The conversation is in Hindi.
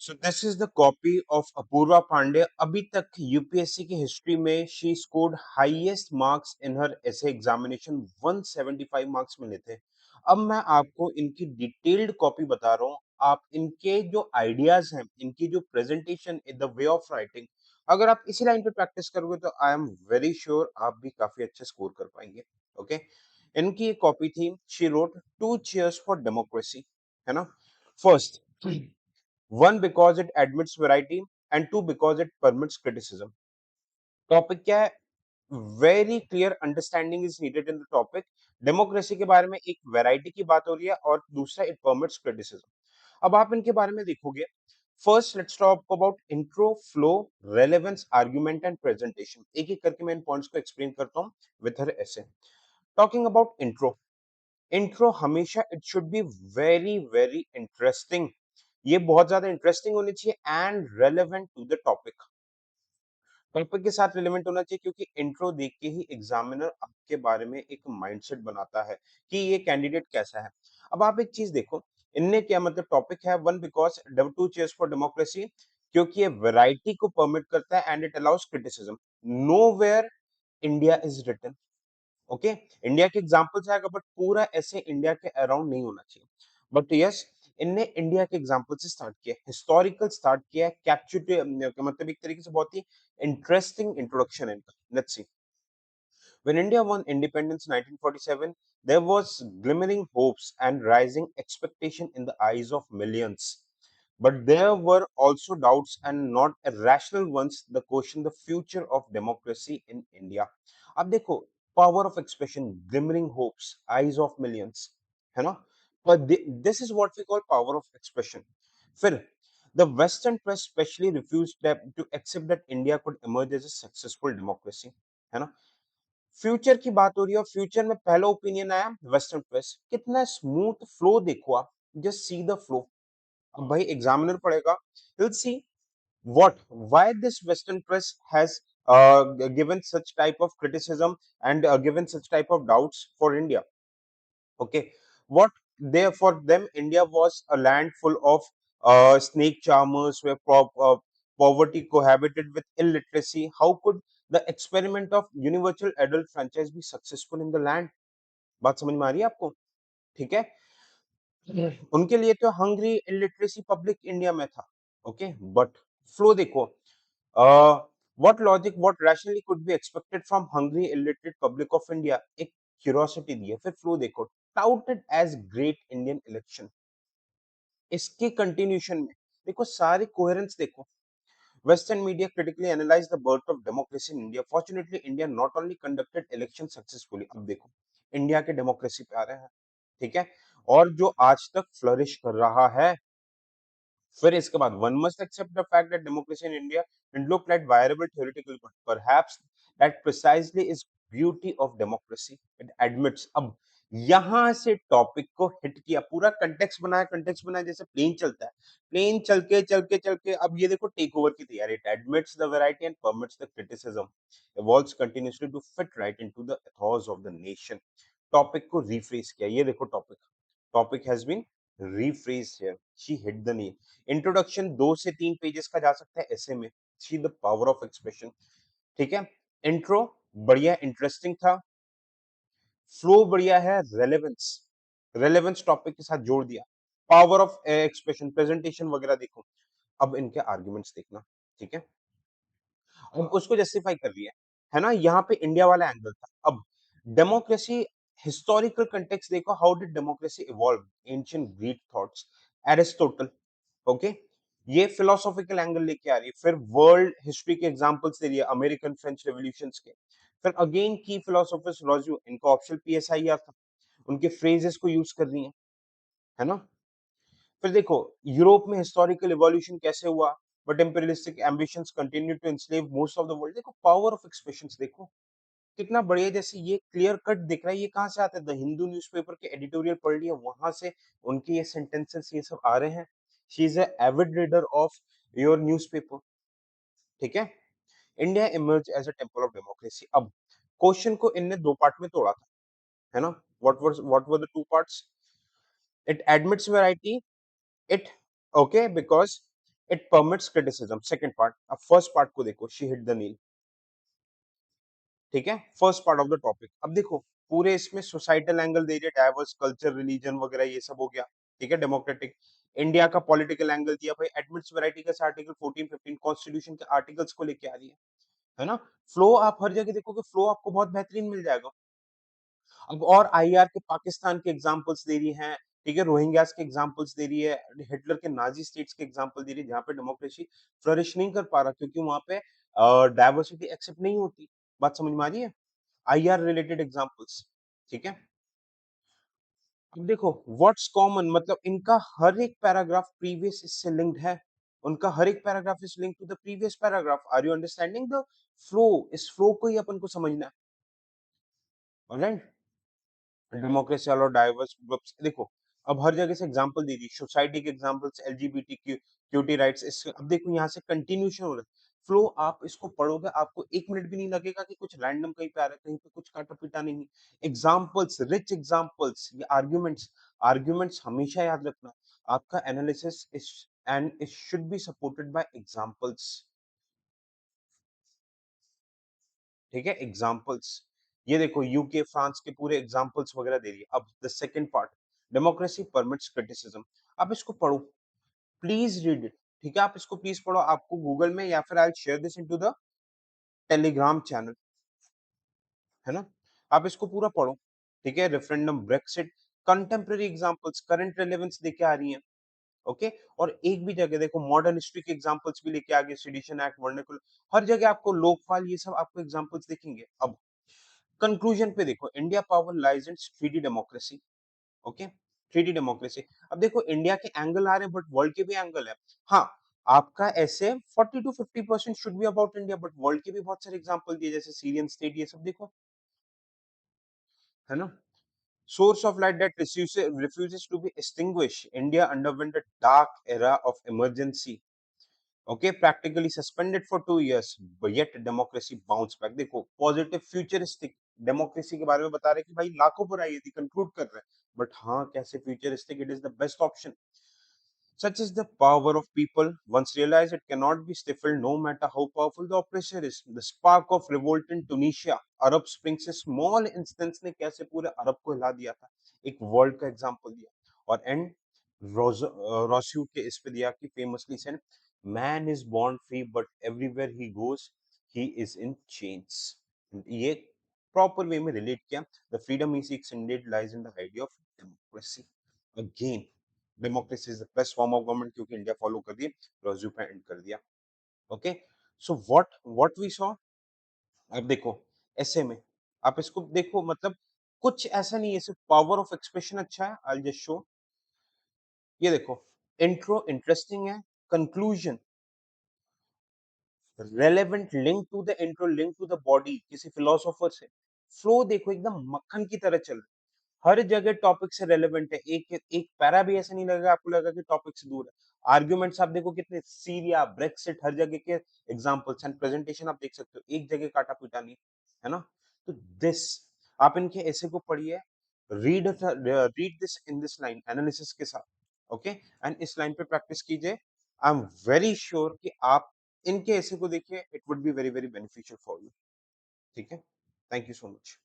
So this is the copy of Apurva Pandey. अभी तक यूपीएससी की हिस्ट्री में she scored highest marks in her essay examination, 175 marks मिले थे. अब मैं आपको इनकी डिटेल्ड कॉपी बता रहा हूँ. आप इनके जो आइडियाज हैं, इनकी जो presentation, the way of writing, अगर आप इसी लाइन पे प्रैक्टिस करोगे तो आई एम वेरी श्योर आप भी काफी अच्छे स्कोर कर पाएंगे. ओके, इनकी एक कॉपी थी. She wrote two cheers for democracy, है ना. First, one because it admits variety, and two because it permits criticism. Topic क्या है? Very clear understanding is needed in the topic. Democracy के बारे में एक वैरायटी की बात हो रही है और दूसरा इट परमिट्स क्रिटिसिज्म. अब आप इनके बारे में देखोगे. First let's talk about intro, flow, relevance, argument and presentation. एक एक करके मैं इन पॉइंट्स को एक्सप्लेन करता हूं विद हर essay. Talking about intro. Intro हमेशा it should be very very interesting. ये बहुत ज्यादा इंटरेस्टिंग होनी चाहिए and relevant to the topic. Topic के साथ रिलेवेंट होना चाहिए, क्योंकि इंट्रो देख के ही एग्जामिनर आपके बारे में एक माइंडसेट बनाता है कि ये कैंडिडेट कैसा है. अब आप एक चीज देखो, इनने क्या मतलब टॉपिक है one because two cheers for democracy, क्योंकि ये वैरायटी को परमिट करता है and it allows criticism. No India is written. Okay, India के एग्जांपल्स आएगा बट पूरा ऐसे इंडिया के अराउंड नहीं होना चाहिए. बट यस, इनने इंडिया के एग्जांपल से स्टार्ट किया, हिस्टोरिकल स्टार्ट किया, कैप्चर मतलब एक तरीके से बहुत ही इंटरेस्टिंग इंट्रोडक्शन है इनका. Let's see. When India won independence in 1947, there was glimmering hopes and rising expectation in the eyes of millions. But there were also doubts, and not irrational ones, that question the future of democracy in India. अब देखो, power of expression, glimmering hopes, eyes of millions, है ना? But this is what we call power of expression. फिर the Western press especially refused to accept that India could emerge as a successful democracy, है ना? फ्यूचर की बात हो रही है और फ्यूचर में पहला ओपिनियन आया वेस्टर्न प्रेस. कितना स्मूथ फ्लो देखो आप. Just see the flow. अब भाई एग्जामिनर पढ़ेगा, will see what why this western press has given such type of criticism and given such type of doubts for India. Okay, what there for them India was a land full of snake charmers where poverty cohabited with illiteracy. How could the experiment of universal adult franchise be successful in the land? बात समझ में आ रही है आपको? ठीक है. उनके लिए तो हंग्री इलिटरेसी पब्लिक इंडिया में था. ओके, बट फ्लो देखो. What logic, what rationally could be expected from hungry illiterate public of India. एक क्यूरियोसिटी दी है. फिर फ्लो देखो. Touted as great Indian election. इसके कंटिन्यूशन में देखो सारे कोहेरेंस देखो. Western media critically analyzed the birth of democracy in India. Fortunately, India not only conducted elections successfully, अब देखो इंडिया के डेमोक्रेसी पे आ रहे हैं. ठीक है, और जो आज तक फ्लरिश कर रहा है. फिर इसके बाद one must accept the fact that democracy in India didn't look like viable theoretical, but perhaps that precisely is beauty of democracy. It admits. अब यहां से टॉपिक को हिट किया, पूरा कंटेक्स्ट बनाया जैसे प्लेन चलता है. प्लेन चल के अब ये देखो टेक ओवर की तैयारी. It admits the variety and permits the criticism, evolves continuously to fit right into the ethos of the nation. Topic को रिफ्रेज किया. ये देखो topic, topic has been rephrased here. She hit the nail. Introduction 2 से 3 पेजेस का जा सकता है ऐसे में. See the power of expression. ठीक है, इंट्रो बढ़िया इंटरेस्टिंग था. फ्लो बढ़िया है. रेलेवेंस, रेलेवेंस टॉपिक के साथ जोड़ दिया. पावर ऑफ एक्सप्रेशन, प्रेजेंटेशन वगैरह देखो. अब इनके आर्ग्यूमेंट्स देखना. ठीक है, अब उसको जस्टिफाई कर रही है ना. यहाँ पे इंडिया वाला एंगल था. अब डेमोक्रेसी हिस्टोरिकल कंटेक्स्ट देखो. How did democracy evolve? Ancient Greek thoughts, Aristotle. Okay, ये फिलोसॉफिकल एंगल लेके आ रही है. फिर वर्ल्ड हिस्ट्री के एग्जांपल्स दे रही है, अमेरिकन फ्रेंच रेवोल्यूशंस के. फिर अगेन की फिलोसोफर्स रोजियो, इनका ऑप्शनल पीएसआई था, उनके फ्रेजेस को यूज कर रही है ना. फिर देखो यूरोप में हिस्टोरिकल इवोल्यूशन कैसे हुआ, but imperialistic ambitions continue to enslave most of the world. देखो पावर ऑफ एक्सप्रेशंस देखो कितना बढ़िया. जैसे ये क्लियर कट दिख रहा है. ये कहां से आता है? द हिंदू न्यूज़पेपर के एडिटोरियल पढ़ लिया, वहां से उनके ये सेंटेंसेस ये सब आ रहे हैं. She is a avid reader of your newspaper. ठीक है, India emerge as a temple of democracy. अब क्वेश्चन को इनने 2 पार्ट में तोड़ा था, है ना. What were the 2 parts? It admits variety. It, okay, because it permits criticism, second part. अब फर्स्ट पार्ट को देखो, शी हिट द नील, ठीक है, first part of the topic. अब देखो पूरे इसमें सोसाइटल एंगल दे रही है, डाइवर्स कल्चर, रिलीजन वगैरह ये सब हो गया, ठीक है, डेमोक्रेटिक। इंडिया का पॉलिटिकल एंगल दिया भाई, एडमिट्स वैरायटी का आर्टिकल 14 15 कॉन्स्टिट्यूशन के आर्टिकल्स को लेके आ रही है ना। फ्लो आप हर जगह देखोगे, फ्लो आपको बहुत बेहतरीन मिल जाएगा। अब और आईआर के पाकिस्तान के एग्जांपल्स दे रही हैं, ठीक है, रोहिंग्यास के एग्जांपल्स दे रही है, हिटलर के नाजी स्टेट्स के एग्जांपल दे रही है, जहां पे डेमोक्रेसी फ्लरिश नहीं कर पा रहा क्योंकि वहां पे डाइवर्सिटी एक्सेप्ट नहीं होती। बात समझ में आ रही है? आईआर रिलेटेड एग्जांपल्स, ठीक है। अब देखो व्हाट्स कॉमन, मतलब इनका हर एक पैराग्राफ प्रीवियस इससे लिंक्ड है, उनका हर एक paragraph is linked to the previous paragraph. Are you understanding the flow? इस फ्लो को ही अपन को समझना है, ऑलराइट। डेमोक्रेसी और डाइवर्स ग्रुप्स देखो, अब हर जगह से एग्जांपल दे दी, सोसाइटी के एग्जांपल्स, एलजीबीटी क्यूटी राइट्स, इस अब देखो यहाँ से कंटिन्यूशन हो रहा है। फ्लो आप इसको पढ़ोगे आपको 1 मिनट भी नहीं लगेगा कि कुछ रैंडम कहीं पे आ रहा है, कहीं पे कुछ काटा पीटा नहीं। एग्जांपल्स, रिच एग्जांपल्स, ये आर्गुमेंट्स, आर्गुमेंट्स हमेशा याद रखना, आपका analysis is and it should be supported by examples, ठीक है, एग्जांपल्स। ये देखो यूके फ्रांस के पूरे एग्जांपल्स वगैरह दे रही है। अब the second part, democracy permits criticism. आप इसको पढ़ो, प्लीज रीड इट, ठीक है, आप इसको प्लीज पढ़ो, आपको गूगल में या फिर I share this into the Telegram channel, है ना। आप इसको पूरा पढ़ो, ठीक है, referendum, Brexit, contemporary examples, current relevance लेके आ रही हैं, ओके। और एक भी जगह देखो मॉडर्न हिस्ट्री के एग्जांपल्स भी लेके आ गए, सेडिशन एक्ट, वर्नाकुलर, हर जगह आपको लोकपाल, ये सब आपको एग्जांपल्स दिखेंगे। अब कंक्लूजन पे देखो, India power lies in 3D democracy, okay, 3D democracy. अब देखो इंडिया के एंगल आ रहे हैं बट वर्ल्ड के भी एंगल है। हाँ, आपका ऐसे 40 to 50% should be about India, but world के भी बहुत सारे एग्जांपल दिए, जैसे सीरियन स्टेट, ये सब देखो, है ना। Source of light that refuses to be extinguished. India underwent a dark era of emergency. Okay, practically suspended for 2 years, but yet democracy bounced back. देखो पॉजिटिव फ्यूचरिस्टिक डेमोक्रेसी के बारे में बता रहे हैं कि भाई लाखों पर आई थी, कंक्लूड कर रहे हैं, बट हाँ कैसे futuristic, it is the best option. Such is the power of people. Once realized, it cannot be stifled, no matter how powerful the oppressor is. The spark of revolt in Tunisia, Arab Spring से small instance ने कैसे पूरे अरब को हिला दिया था, एक वर्ल्ड का एग्जांपल दिया। और एंड रोस्यू के इस पे दिया कि famously said, man is born free but everywhere he goes he is in chains. ये प्रॉपर वे में रिलेट किया, the freedom he seeks indeed lies in the idea of democracy. Again democracy is the best form of government, क्योंकि इंडिया फॉलो कर दिए, रोज्यू पे एंड कर दिया, okay. So what we saw, अब देखो ऐसे में आप इसको देखो, मतलब कुछ ऐसा नहीं है, सिर्फ पावर ऑफ एक्सप्रेशन अच्छा है। आई जस्ट शो, ये देखो इंट्रो इंटरेस्टिंग है, conclusion relevant, link to the intro, link to the body किसी फिलोसोफर से। फ्लो देखो एकदम मक्खन की तरह चल रहा है, हर जगह टॉपिक से रेलेवेंट है, एक एक पैरा भी ऐसा नहीं लगेगा आपको, लगेगा कि टॉपिक से दूर है। आर्गुमेंट्स आप देखो कितने, सीरिया, ब्रेक्सिट, हर जगह के एग्जांपल्स एंड प्रेजेंटेशन आप देख सकते हो, एक जगह काटा पीटा नहीं, है ना। तो दिस, आप इनके ऐसे को पढ़िए, read this in this line analysis के साथ, ओके, एंड इस लाइन पे प्रैक्टिस कीजिए। आई एम वेरी श्योर कि आप इनके ऐसे को देखिए, it would be very very beneficial for you, ठीक है। Thank you so much.